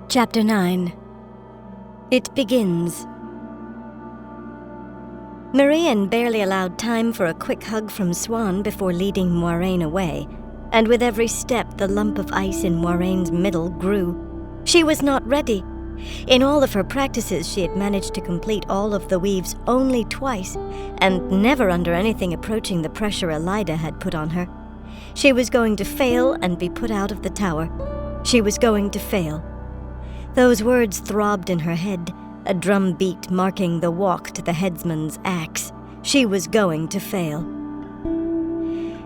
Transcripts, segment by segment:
Chapter 9. It begins. Marian barely allowed time for a quick hug from Swan before leading Moiraine away, and with every step the lump of ice in Moiraine's middle grew. She was not ready. In all of her practices she had managed to complete all of the weaves only twice, and never under anything approaching the pressure Elida had put on her. She was going to fail and be put out of the tower. She was going to fail. Those words throbbed in her head, a drum beat marking the walk to the headsman's axe. She was going to fail.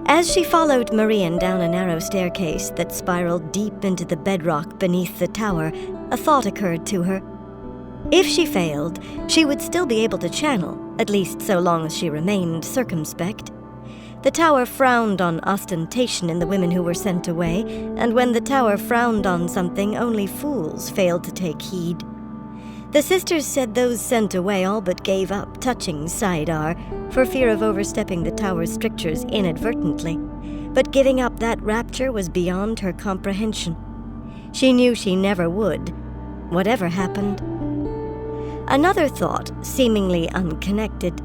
As she followed Marian down a narrow staircase that spiraled deep into the bedrock beneath the tower, a thought occurred to her. If she failed, she would still be able to channel, at least so long as she remained circumspect. The tower frowned on ostentation in the women who were sent away, and when the tower frowned on something, only fools failed to take heed. The sisters said those sent away all but gave up touching Saidar for fear of overstepping the tower's strictures inadvertently, but giving up that rapture was beyond her comprehension. She knew she never would, whatever happened. Another thought, seemingly unconnected.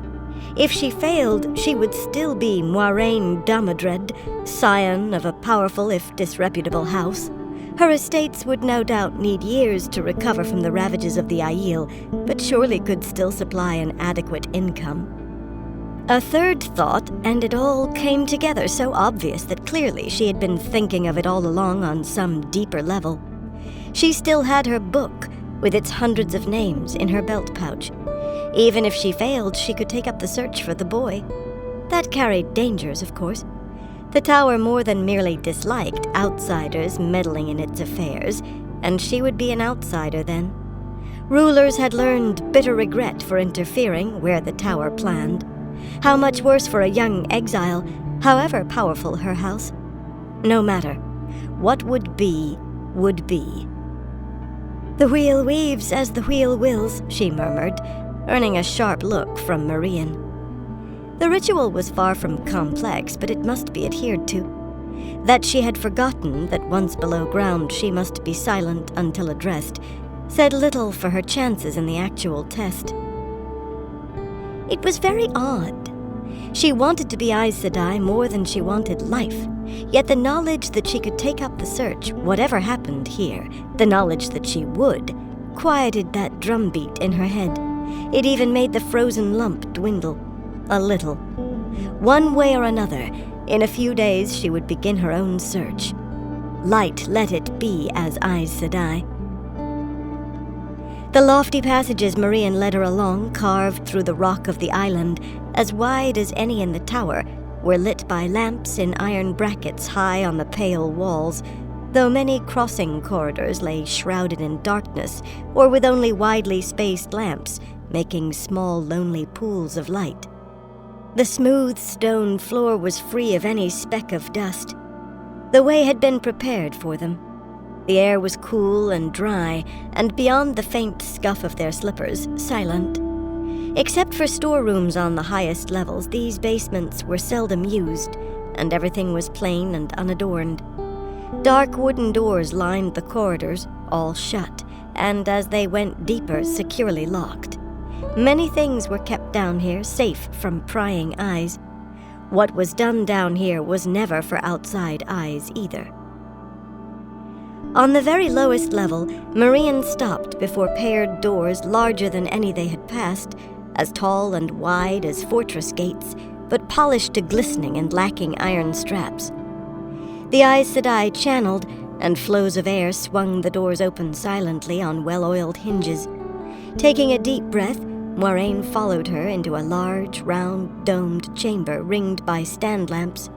If she failed, she would still be Moiraine Damadred, scion of a powerful if disreputable house. Her estates would no doubt need years to recover from the ravages of the Aiel, but surely could still supply an adequate income. A third thought, and it all came together so obvious that clearly she had been thinking of it all along on some deeper level. She still had her book, with its hundreds of names, in her belt pouch. Even if she failed, she could take up the search for the boy. That carried dangers, of course. The tower more than merely disliked outsiders meddling in its affairs, and she would be an outsider then. Rulers had learned bitter regret for interfering where the tower planned. How much worse for a young exile, however powerful her house. No matter. What would be, would be. "The wheel weaves as the wheel wills," she murmured, earning a sharp look from Marian. The ritual was far from complex, but it must be adhered to. That she had forgotten that once below ground she must be silent until addressed said little for her chances in the actual test. It was very odd. She wanted to be Aes Sedai more than she wanted life, yet the knowledge that she could take up the search, whatever happened here, the knowledge that she would, quieted that drumbeat in her head. It even made the frozen lump dwindle. A little. One way or another, in a few days she would begin her own search. Light let it be as Aes Sedai. The lofty passages Marian led her along, carved through the rock of the island, as wide as any in the tower, were lit by lamps in iron brackets high on the pale walls, though many crossing corridors lay shrouded in darkness, or with only widely spaced lamps, making small lonely pools of light. The smooth stone floor was free of any speck of dust. The way had been prepared for them. The air was cool and dry, and beyond the faint scuff of their slippers, silent. Except for storerooms on the highest levels, these basements were seldom used, and everything was plain and unadorned. Dark wooden doors lined the corridors, all shut, and as they went deeper, securely locked. Many things were kept down here, safe from prying eyes. What was done down here was never for outside eyes either. On the very lowest level, Marian stopped before paired doors larger than any they had passed, as tall and wide as fortress gates, but polished to glistening and lacking iron straps. The Aes Sedai channeled, and flows of air swung the doors open silently on well-oiled hinges. Taking a deep breath, Moiraine followed her into a large, round, domed chamber ringed by stand lamps.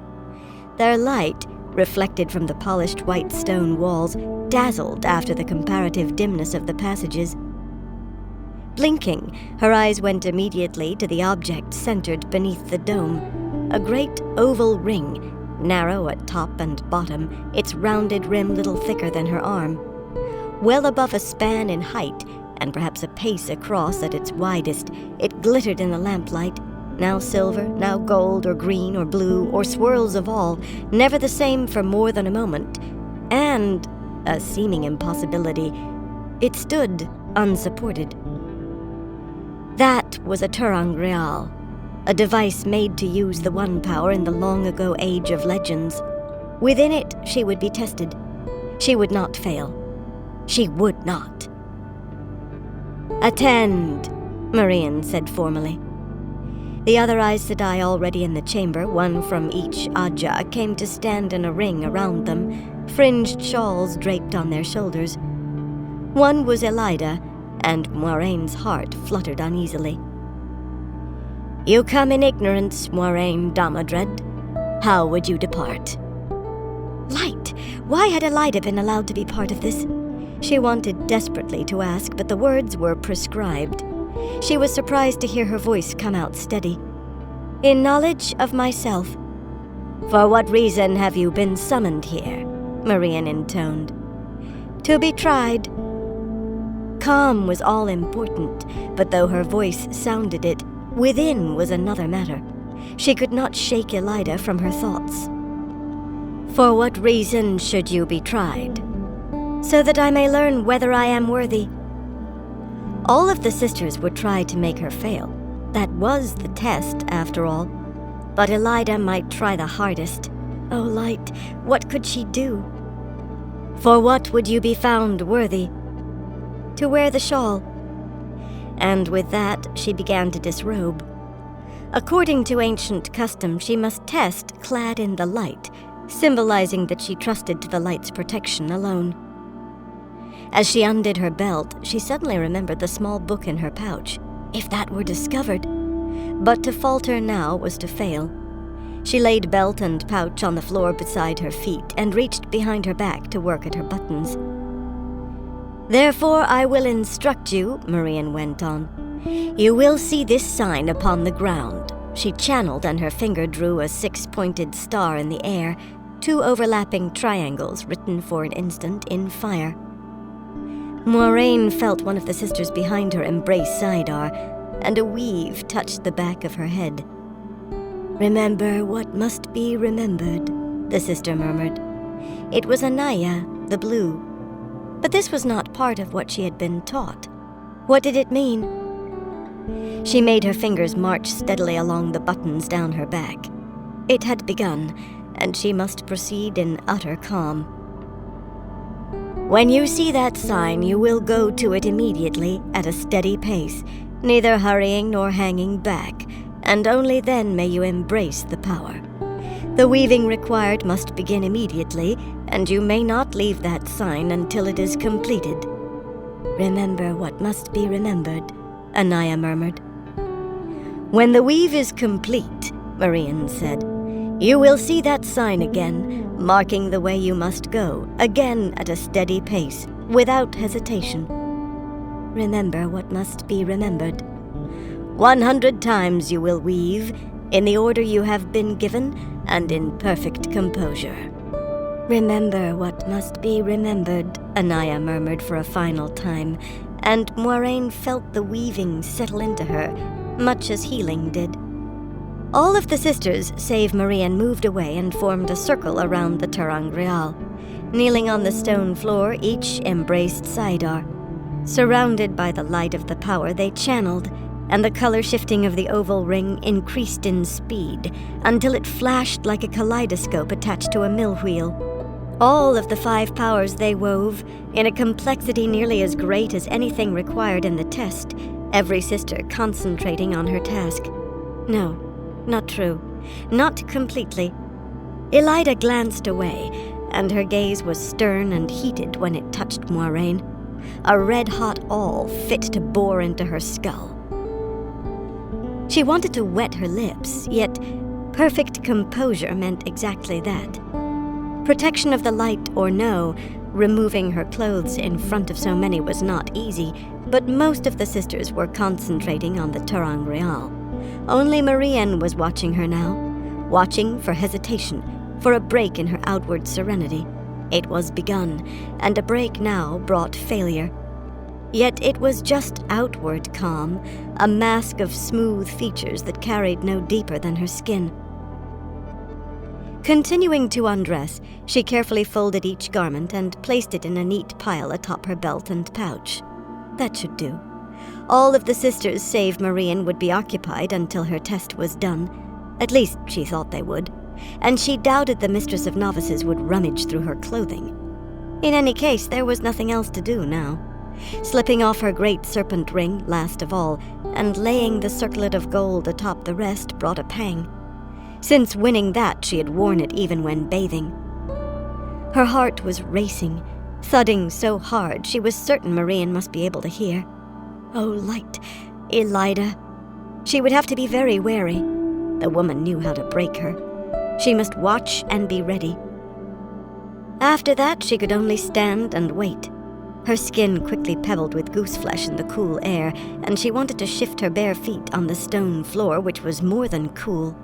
Their light, reflected from the polished white stone walls, dazzled after the comparative dimness of the passages. Blinking, her eyes went immediately to the object centered beneath the dome, a great oval ring, narrow at top and bottom, its rounded rim little thicker than her arm. Well above a span in height, and perhaps a pace across at its widest, it glittered in the lamplight, now silver, now gold or green or blue, or swirls of all, never the same for more than a moment, and, a seeming impossibility, it stood unsupported. That was a Turang Real, a device made to use the One Power in the long-ago age of legends. Within it, she would be tested. She would not fail. She would not. "Attend," Marian said formally. The other Aes Sedai already in the chamber, one from each Aja, came to stand in a ring around them, fringed shawls draped on their shoulders. One was Elida, and Moiraine's heart fluttered uneasily. "You come in ignorance, Moiraine Damadred. How would you depart?" Light! Why had Elida been allowed to be part of this? She wanted desperately to ask, but the words were prescribed. She was surprised to hear her voice come out steady. "In knowledge of myself." "For what reason have you been summoned here?" Marian intoned. "To be tried." Calm was all important, but though her voice sounded it, within was another matter. She could not shake Elida from her thoughts. "For what reason should you be tried?" "So that I may learn whether I am worthy." All of the sisters would try to make her fail. That was the test, after all. But Elida might try the hardest. Oh, Light, what could she do? "For what would you be found worthy?" "To wear the shawl." And with that, she began to disrobe. According to ancient custom, she must test clad in the light, symbolizing that she trusted to the light's protection alone. As she undid her belt, she suddenly remembered the small book in her pouch. If that were discovered! But to falter now was to fail. She laid belt and pouch on the floor beside her feet and reached behind her back to work at her buttons. "Therefore I will instruct you," Marian went on. "You will see this sign upon the ground." She channeled and her finger drew a 6-pointed star in the air, 2 overlapping triangles written for an instant in fire. Moiraine felt one of the sisters behind her embrace Saidar, and a weave touched the back of her head. "Remember what must be remembered," the sister murmured. It was Anaya, the blue. But this was not part of what she had been taught. What did it mean? She made her fingers march steadily along the buttons down her back. It had begun, and she must proceed in utter calm. "When you see that sign, you will go to it immediately at a steady pace, neither hurrying nor hanging back, and only then may you embrace the power. The weaving required must begin immediately, and you may not leave that sign until it is completed." "Remember what must be remembered," Anaya murmured. "When the weave is complete," Marian said, "you will see that sign again, marking the way you must go, again at a steady pace, without hesitation." "Remember what must be remembered." 100 times you will weave, in the order you have been given, and in perfect composure." "Remember what must be remembered," Anaya murmured for a final time, and Moiraine felt the weaving settle into her, much as healing did. All of the sisters, save Marian, moved away and formed a circle around the Turang Real. Kneeling on the stone floor, each embraced Saidar. Surrounded by the light of the power, they channeled, and the color shifting of the oval ring increased in speed until it flashed like a kaleidoscope attached to a mill wheel. All of the 5 powers they wove, in a complexity nearly as great as anything required in the test, every sister concentrating on her task. No, not true. Not completely. Elida glanced away, and her gaze was stern and heated when it touched Moiraine. A red-hot awl fit to bore into her skull. She wanted to wet her lips, yet perfect composure meant exactly that. Protection of the light or no, removing her clothes in front of so many was not easy, but most of the sisters were concentrating on the Turang Real. Only Marian was watching her now, watching for hesitation, for a break in her outward serenity. It was begun, and a break now brought failure. Yet it was just outward calm, a mask of smooth features that carried no deeper than her skin. Continuing to undress, she carefully folded each garment and placed it in a neat pile atop her belt and pouch. That should do. All of the sisters save Marian would be occupied until her test was done. At least she thought they would, and she doubted the Mistress of Novices would rummage through her clothing. In any case, there was nothing else to do now. Slipping off her great serpent ring, last of all, and laying the circlet of gold atop the rest brought a pang. Since winning that, she had worn it even when bathing. Her heart was racing, thudding so hard she was certain Marian must be able to hear. Oh, light, Elida. She would have to be very wary. The woman knew how to break her. She must watch and be ready. After that, she could only stand and wait. Her skin quickly pebbled with gooseflesh in the cool air, and she wanted to shift her bare feet on the stone floor, which was more than cool.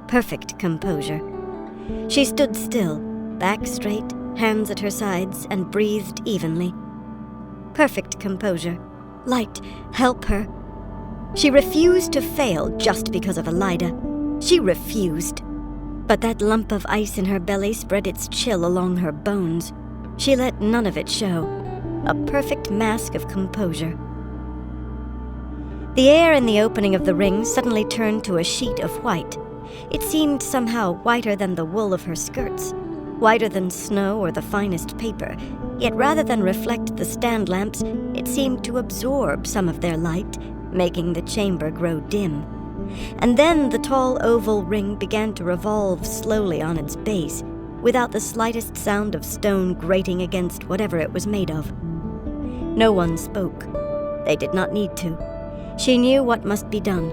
Perfect composure. She stood still, back straight, hands at her sides, and breathed evenly. Perfect composure. Light, help her. She refused to fail just because of Elida. She refused. But that lump of ice in her belly spread its chill along her bones. She let none of it show. A perfect mask of composure. The air in the opening of the ring suddenly turned to a sheet of white. It seemed somehow whiter than the wool of her skirts, whiter than snow or the finest paper, yet rather than reflect the stand lamps, it seemed to absorb some of their light, making the chamber grow dim. And then the tall oval ring began to revolve slowly on its base, without the slightest sound of stone grating against whatever it was made of. No one spoke. They did not need to. She knew what must be done.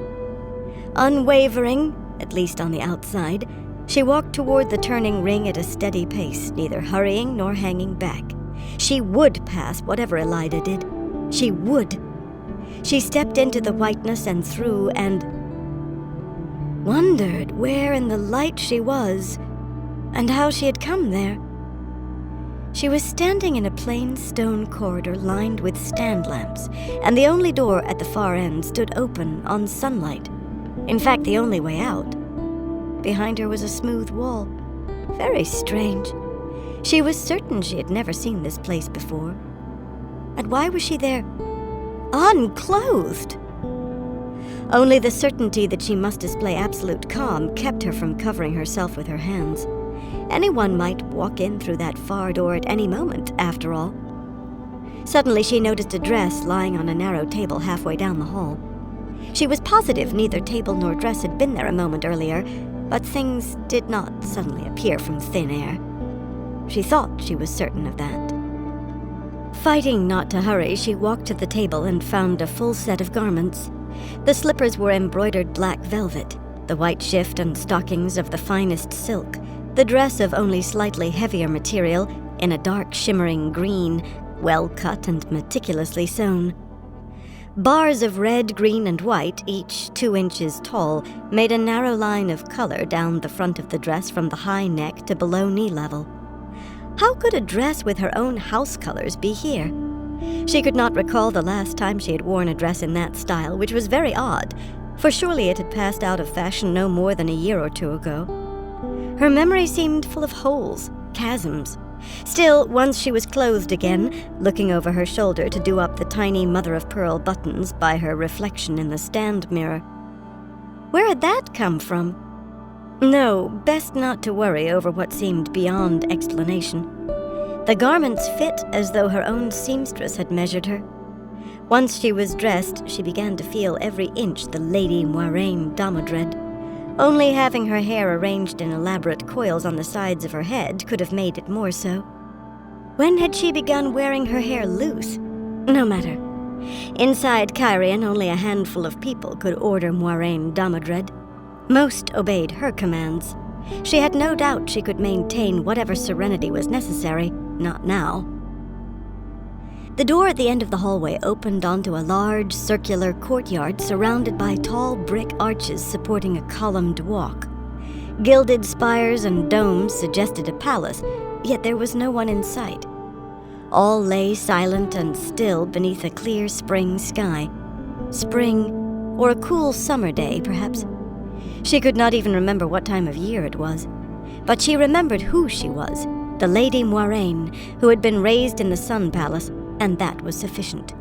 Unwavering, at least on the outside, she walked toward the turning ring at a steady pace, neither hurrying nor hanging back. She would pass whatever Elida did. She would. She stepped into the whiteness and through and wondered where in the light she was and how she had come there. She was standing in a plain stone corridor lined with stand lamps, and the only door at the far end stood open on sunlight. In fact, the only way out. Behind her was a smooth wall. Very strange. She was certain she had never seen this place before. And why was she there, unclothed? Only the certainty that she must display absolute calm kept her from covering herself with her hands. Anyone might walk in through that far door at any moment, after all. Suddenly she noticed a dress lying on a narrow table halfway down the hall. She was positive neither table nor dress had been there a moment earlier, but things did not suddenly appear from thin air. She thought she was certain of that. Fighting not to hurry, she walked to the table and found a full set of garments. The slippers were embroidered black velvet, the white shift and stockings of the finest silk, the dress of only slightly heavier material in a dark shimmering green, well cut and meticulously sewn. Bars of red, green, and white, each 2 inches tall, made a narrow line of color down the front of the dress from the high neck to below knee level. How could a dress with her own house colors be here? She could not recall the last time she had worn a dress in that style, which was very odd, for surely it had passed out of fashion no more than a year or 2 ago. Her memory seemed full of holes, chasms. Still, once she was clothed again, looking over her shoulder to do up the tiny mother-of-pearl buttons by her reflection in the stand mirror. Where had that come from? No, best not to worry over what seemed beyond explanation. The garments fit as though her own seamstress had measured her. Once she was dressed, she began to feel every inch the Lady Moiraine Damodred. Only having her hair arranged in elaborate coils on the sides of her head could have made it more so. When had she begun wearing her hair loose? No matter. Inside Cairhien, only a handful of people could order Moiraine Damodred. Most obeyed her commands. She had no doubt she could maintain whatever serenity was necessary. Not now. The door at the end of the hallway opened onto a large, circular courtyard surrounded by tall brick arches supporting a columned walk. Gilded spires and domes suggested a palace, yet there was no one in sight. All lay silent and still beneath a clear spring sky. Spring, or a cool summer day, perhaps. She could not even remember what time of year it was. But she remembered who she was, the Lady Moiraine, who had been raised in the Sun Palace, and that was sufficient.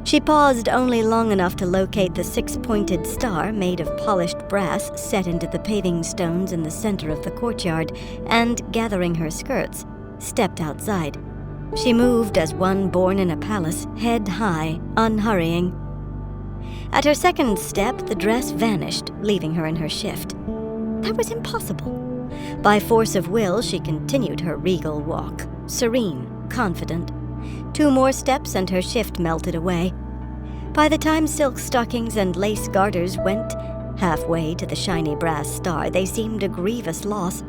She paused only long enough to locate the six-pointed star made of polished brass set into the paving stones in the center of the courtyard, and, gathering her skirts, stepped outside. She moved as one born in a palace, head high, unhurrying. At her second step, the dress vanished, leaving her in her shift. That was impossible. By force of will, she continued her regal walk, serene, confident. 2 more steps and her shift melted away. By the time silk stockings and lace garters went halfway to the shiny brass star, they seemed a grievous loss.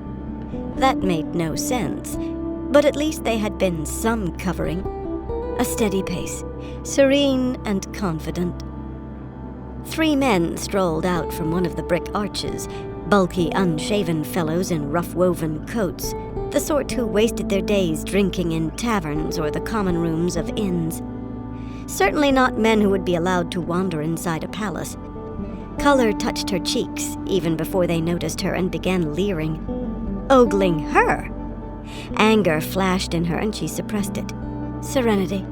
That made no sense, but at least they had been some covering. A steady pace, serene and confident. 3 men strolled out from one of the brick arches, bulky, unshaven fellows in rough-woven coats, the sort who wasted their days drinking in taverns or the common rooms of inns. Certainly not men who would be allowed to wander inside a palace. Color touched her cheeks even before they noticed her and began leering. Ogling her! Anger flashed in her and she suppressed it. Serenity,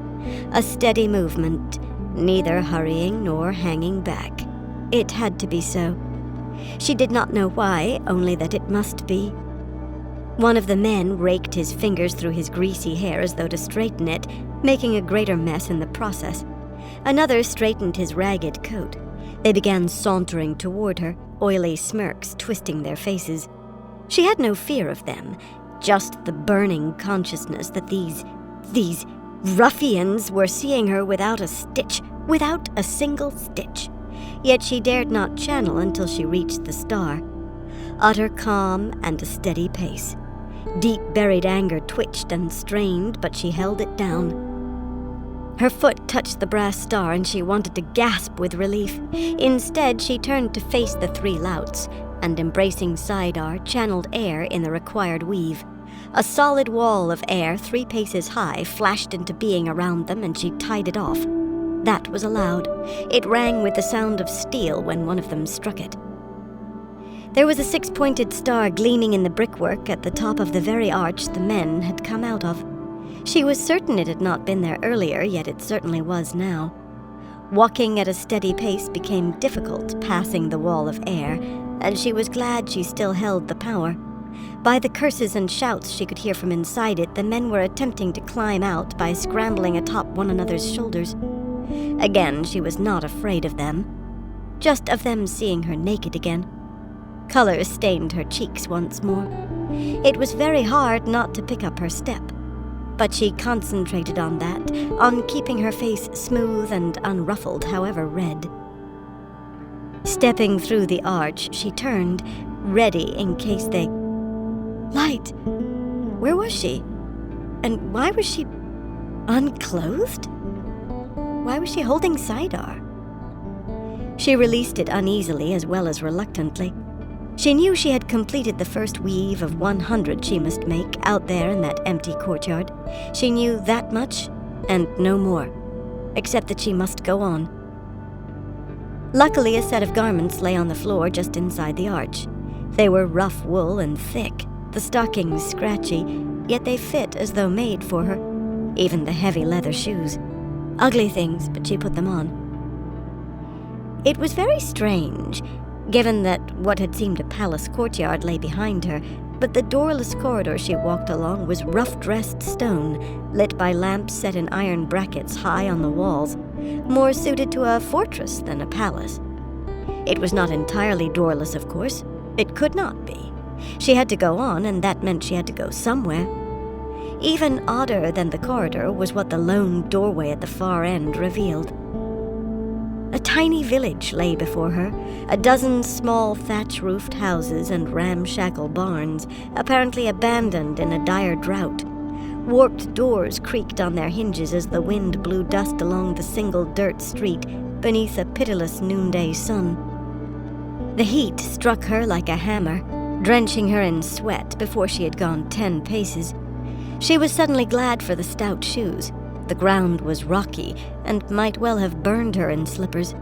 a steady movement, neither hurrying nor hanging back. It had to be so. She did not know why, only that it must be. One of the men raked his fingers through his greasy hair as though to straighten it, making a greater mess in the process. Another straightened his ragged coat. They began sauntering toward her, oily smirks twisting their faces. She had no fear of them, just the burning consciousness that these ruffians were seeing her without a stitch, without a single stitch. Yet she dared not channel until she reached the star. Utter calm and a steady pace. Deep-buried anger twitched and strained, but she held it down. Her foot touched the brass star and she wanted to gasp with relief. Instead, she turned to face the 3 louts, and embracing Saidar, channeled air in the required weave. A solid wall of air 3 paces high flashed into being around them and she tied it off. That was allowed. It rang with the sound of steel when one of them struck it. There was a 6-pointed star gleaming in the brickwork at the top of the very arch the men had come out of. She was certain it had not been there earlier, yet it certainly was now. Walking at a steady pace became difficult, passing the wall of air, and she was glad she still held the power. By the curses and shouts she could hear from inside it, the men were attempting to climb out by scrambling atop one another's shoulders. Again, she was not afraid of them, just of them seeing her naked again. Color stained her cheeks once more. It was very hard not to pick up her step, but she concentrated on that, on keeping her face smooth and unruffled, however red. Stepping through the arch, she turned, ready in case they... Light! Where was she? And why was she unclothed? Why was she holding Saidar? She released it uneasily as well as reluctantly. She knew she had completed the first weave of 100 she must make out there in that empty courtyard. She knew that much and no more, except that she must go on. Luckily, a set of garments lay on the floor just inside the arch. They were rough wool and thick, the stockings scratchy, yet they fit as though made for her, even the heavy leather shoes. Ugly things, but she put them on. It was very strange, given that what had seemed a palace courtyard lay behind her, but the doorless corridor she walked along was rough-dressed stone, lit by lamps set in iron brackets high on the walls, more suited to a fortress than a palace. It was not entirely doorless, of course. It could not be. She had to go on, and that meant she had to go somewhere. Even odder than the corridor was what the lone doorway at the far end revealed. A tiny village lay before her, a dozen small thatch-roofed houses and ramshackle barns, apparently abandoned in a dire drought. Warped doors creaked on their hinges as the wind blew dust along the single dirt street beneath a pitiless noonday sun. The heat struck her like a hammer, drenching her in sweat before she had gone 10 paces. She was suddenly glad for the stout shoes. The ground was rocky and might well have burned her in slippers.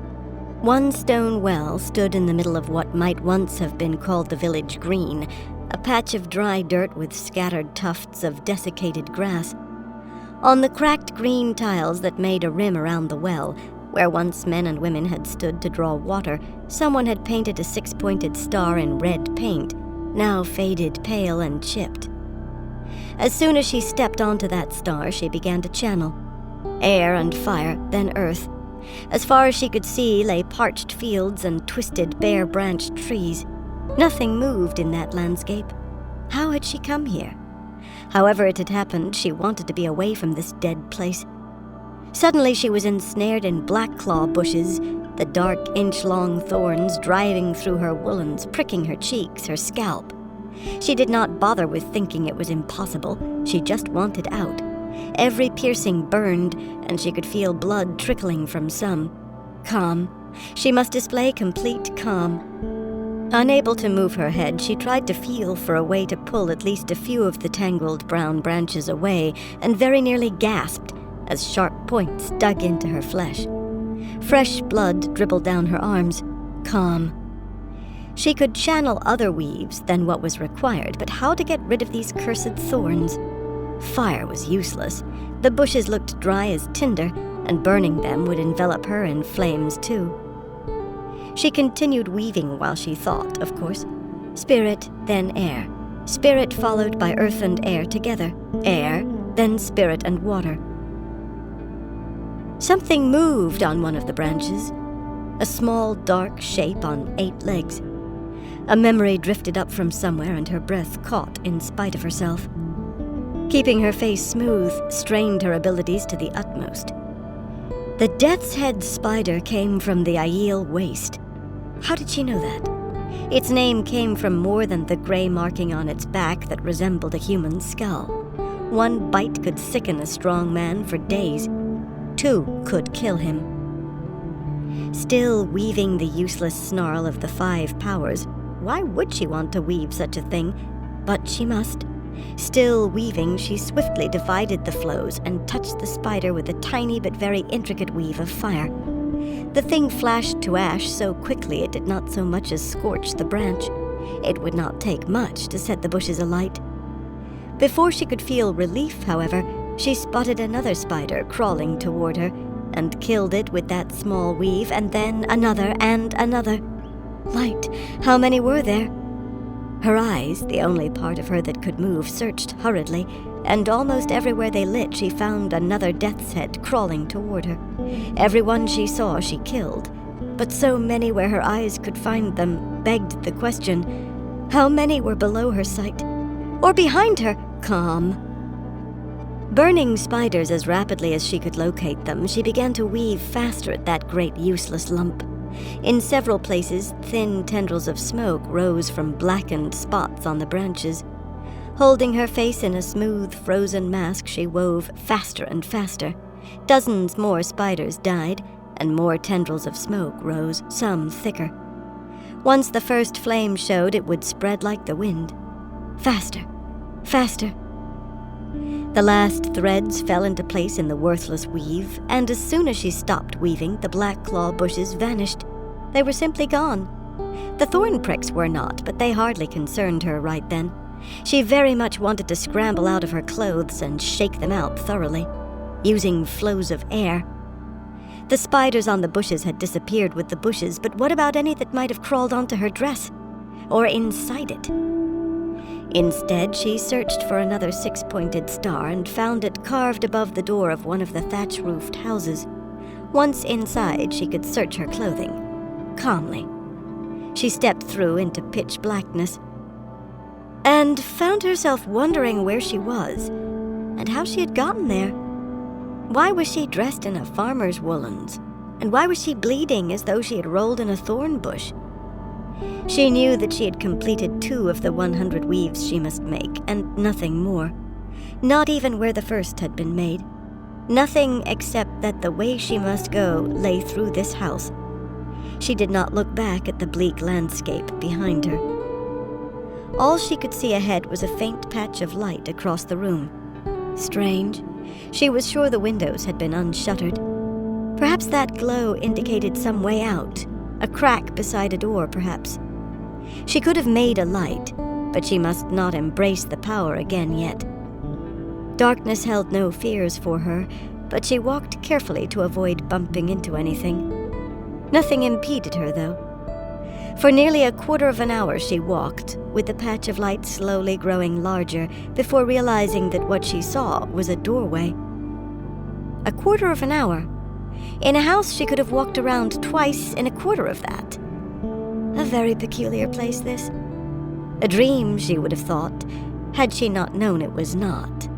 One stone well stood in the middle of what might once have been called the village green, a patch of dry dirt with scattered tufts of desiccated grass. On the cracked green tiles that made a rim around the well, where once men and women had stood to draw water, someone had painted a six-pointed star in red paint, now faded pale and chipped. As soon as she stepped onto that star, she began to channel. Air and fire, then earth. As far as she could see lay parched fields and twisted, bare-branched trees. Nothing moved in that landscape. How had she come here? However it had happened, she wanted to be away from this dead place. Suddenly she was ensnared in black claw bushes, the dark inch-long thorns driving through her woolens, pricking her cheeks, her scalp. She did not bother with thinking it was impossible. She just wanted out. Every piercing burned, and she could feel blood trickling from some. Calm. She must display complete calm. Unable to move her head, she tried to feel for a way to pull at least a few of the tangled brown branches away, and very nearly gasped as sharp points dug into her flesh. Fresh blood dribbled down her arms. Calm. She could channel other weaves than what was required, but how to get rid of these cursed thorns? Fire was useless. The bushes looked dry as tinder, and burning them would envelop her in flames too. She continued weaving while she thought, of course. Spirit, then air. Spirit followed by earth and air together. Air, then spirit and water. Something moved on one of the branches. A small, dark shape on 8 legs. A memory drifted up from somewhere, and her breath caught in spite of herself. Keeping her face smooth strained her abilities to the utmost. The Death's Head spider came from the Aiel waste. How did she know that? Its name came from more than the gray marking on its back that resembled a human skull. One bite could sicken a strong man for days. 2 could kill him. Still weaving the useless snarl of the 5 powers, why would she want to weave such a thing? But she must. Still weaving, she swiftly divided the flows and touched the spider with a tiny but very intricate weave of fire. The thing flashed to ash so quickly it did not so much as scorch the branch. It would not take much to set the bushes alight. Before she could feel relief, however, she spotted another spider crawling toward her, and killed it with that small weave, and then another and another. Light! How many were there? Her eyes, the only part of her that could move, searched hurriedly, and almost everywhere they lit she found another death's head crawling toward her. Every one she saw she killed, but so many where her eyes could find them begged the question, how many were below her sight? Or behind her? Calm. Burning spiders as rapidly as she could locate them, she began to weave faster at that great useless lump. In several places, thin tendrils of smoke rose from blackened spots on the branches. Holding her face in a smooth, frozen mask, she wove faster and faster. Dozens more spiders died, and more tendrils of smoke rose, some thicker. Once the first flame showed, it would spread like the wind. Faster, faster. The last threads fell into place in the worthless weave, and as soon as she stopped weaving, the black claw bushes vanished. They were simply gone. The thorn pricks were not, but they hardly concerned her right then. She very much wanted to scramble out of her clothes and shake them out thoroughly, using flows of air. The spiders on the bushes had disappeared with the bushes, but what about any that might have crawled onto her dress? Or inside it? Instead, she searched for another 6-pointed star and found it carved above the door of one of the thatch-roofed houses. Once inside, she could search her clothing. Calmly. She stepped through into pitch blackness and found herself wondering where she was and how she had gotten there. Why was she dressed in a farmer's woolens? And why was she bleeding as though she had rolled in a thorn bush? She knew that she had completed 2 of the 100 weaves she must make, and nothing more. Not even where the first had been made. Nothing except that the way she must go lay through this house. She did not look back at the bleak landscape behind her. All she could see ahead was a faint patch of light across the room. Strange. She was sure the windows had been unshuttered. Perhaps that glow indicated some way out, a crack beside a door, perhaps. She could have made a light, but she must not embrace the power again yet. Darkness held no fears for her, but she walked carefully to avoid bumping into anything. Nothing impeded her, though. For nearly a quarter of an hour she walked, with the patch of light slowly growing larger, before realizing that what she saw was a doorway. A quarter of an hour? In a house she could have walked around twice in a quarter of that. A very peculiar place, this. A dream, she would have thought, had she not known it was not.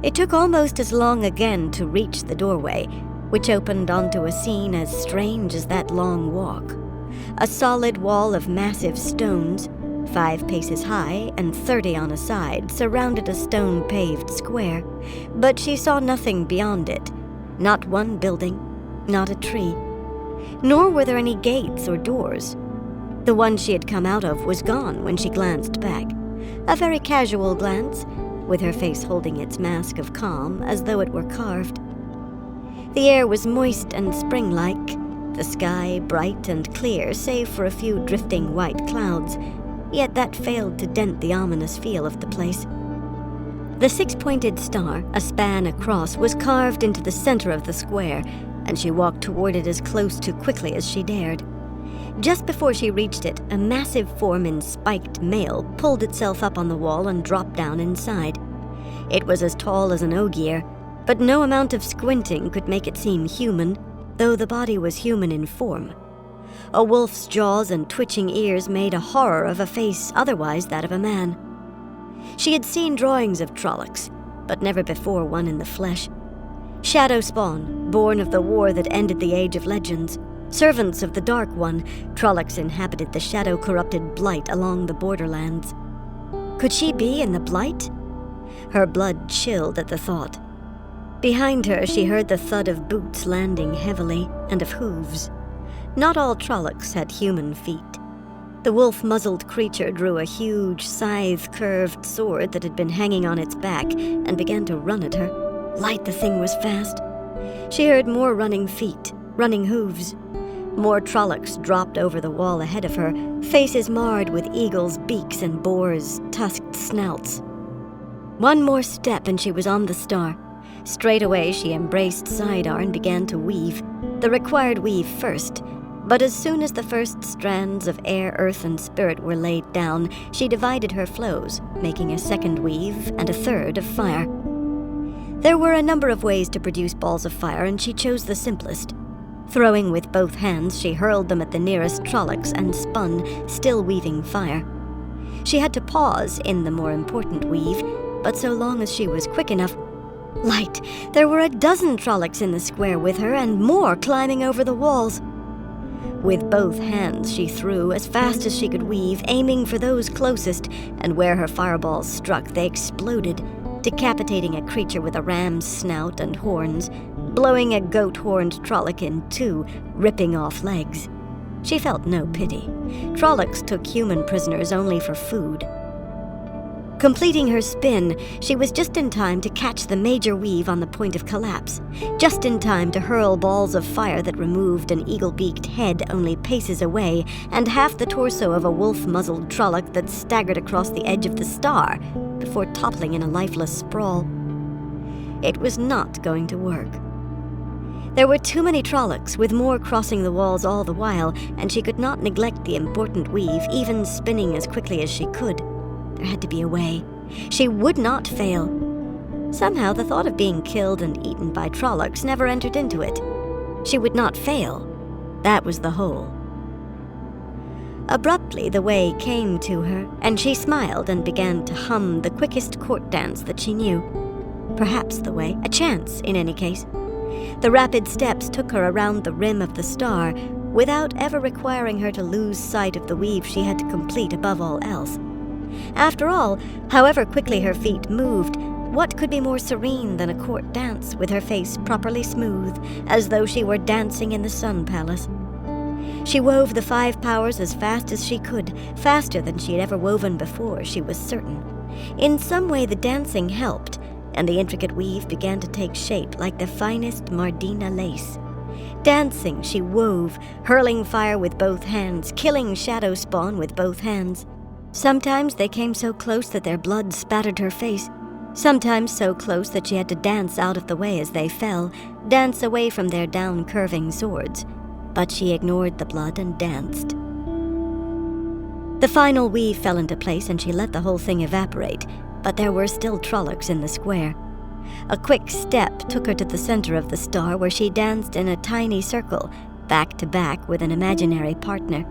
It took almost as long again to reach the doorway, which opened onto a scene as strange as that long walk. A solid wall of massive stones, 5 paces high and 30 on a side, surrounded a stone-paved square, but she saw nothing beyond it. Not one building, not a tree. Nor were there any gates or doors. The one she had come out of was gone when she glanced back. A very casual glance, with her face holding its mask of calm as though it were carved. The air was moist and spring-like, the sky bright and clear save for a few drifting white clouds, yet that failed to dent the ominous feel of the place. The 6-pointed star, a span across, was carved into the center of the square, and she walked toward it as close to quickly as she dared. Just before she reached it, a massive form in spiked mail pulled itself up on the wall and dropped down inside. It was as tall as an ogier, but no amount of squinting could make it seem human, though the body was human in form. A wolf's jaws and twitching ears made a horror of a face otherwise that of a man. She had seen drawings of Trollocs, but never before one in the flesh. Shadow spawn, born of the war that ended the Age of Legends. Servants of the Dark One, Trollocs inhabited the shadow-corrupted Blight along the borderlands. Could she be in the Blight? Her blood chilled at the thought. Behind her she heard the thud of boots landing heavily, and of hooves. Not all Trollocs had human feet. The wolf-muzzled creature drew a huge, scythe-curved sword that had been hanging on its back and began to run at her. Light the thing was fast. She heard more running feet, running hooves. More Trollocs dropped over the wall ahead of her, faces marred with eagles' beaks and boars' tusked snouts. One more step and she was on the star. Straight away she embraced Sidar and began to weave, the required weave first. But as soon as the first strands of air, earth, and spirit were laid down, she divided her flows, making a second weave and a third of fire. There were a number of ways to produce balls of fire, and she chose the simplest. Throwing with both hands, she hurled them at the nearest Trollocs and spun, still weaving fire. She had to pause in the more important weave, but so long as she was quick enough... Light! There were a dozen Trollocs in the square with her, and more climbing over the walls. With both hands she threw as fast as she could weave, aiming for those closest, and where her fireballs struck they exploded, decapitating a creature with a ram's snout and horns, blowing a goat-horned Trolloc in two, ripping off legs. She felt no pity. Trollocs took human prisoners only for food. Completing her spin, she was just in time to catch the major weave on the point of collapse, just in time to hurl balls of fire that removed an eagle-beaked head only paces away and half the torso of a wolf-muzzled Trolloc that staggered across the edge of the star before toppling in a lifeless sprawl. It was not going to work. There were too many Trollocs, with more crossing the walls all the while, and she could not neglect the important weave, even spinning as quickly as she could. There had to be a way. She would not fail. Somehow the thought of being killed and eaten by Trollocs never entered into it. She would not fail. That was the whole. Abruptly the way came to her, and she smiled and began to hum the quickest court dance that she knew. Perhaps the way, a chance in any case. The rapid steps took her around the rim of the star, without ever requiring her to lose sight of the weave she had to complete above all else. After all, however quickly her feet moved, what could be more serene than a court dance with her face properly smooth, as though she were dancing in the Sun Palace? She wove the 5 powers as fast as she could, faster than she had ever woven before, she was certain. In some way the dancing helped, and the intricate weave began to take shape like the finest Mardina lace. Dancing, she wove, hurling fire with both hands, killing shadow spawn with both hands. Sometimes they came so close that their blood spattered her face, sometimes so close that she had to dance out of the way as they fell, dance away from their down-curving swords. But she ignored the blood and danced. The final weave fell into place and she let the whole thing evaporate, but there were still Trollocs in the square. A quick step took her to the center of the star where she danced in a tiny circle, back to back with an imaginary partner.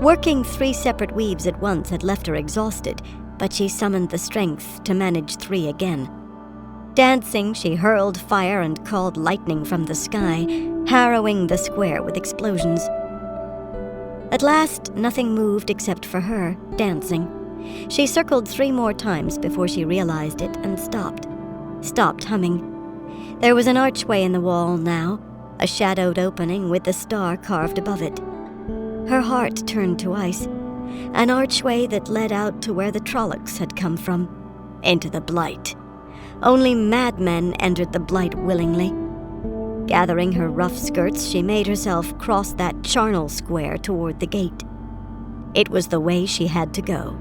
Working 3 separate weaves at once had left her exhausted, but she summoned the strength to manage 3 again. Dancing, she hurled fire and called lightning from the sky, harrowing the square with explosions. At last, nothing moved except for her, dancing. She circled 3 more times before she realized it and stopped humming. There was an archway in the wall now, a shadowed opening with the star carved above it. Her heart turned to ice, an archway that led out to where the Trollocs had come from, into the Blight. Only madmen entered the Blight willingly. Gathering her rough skirts, she made herself cross that charnel square toward the gate. It was the way she had to go.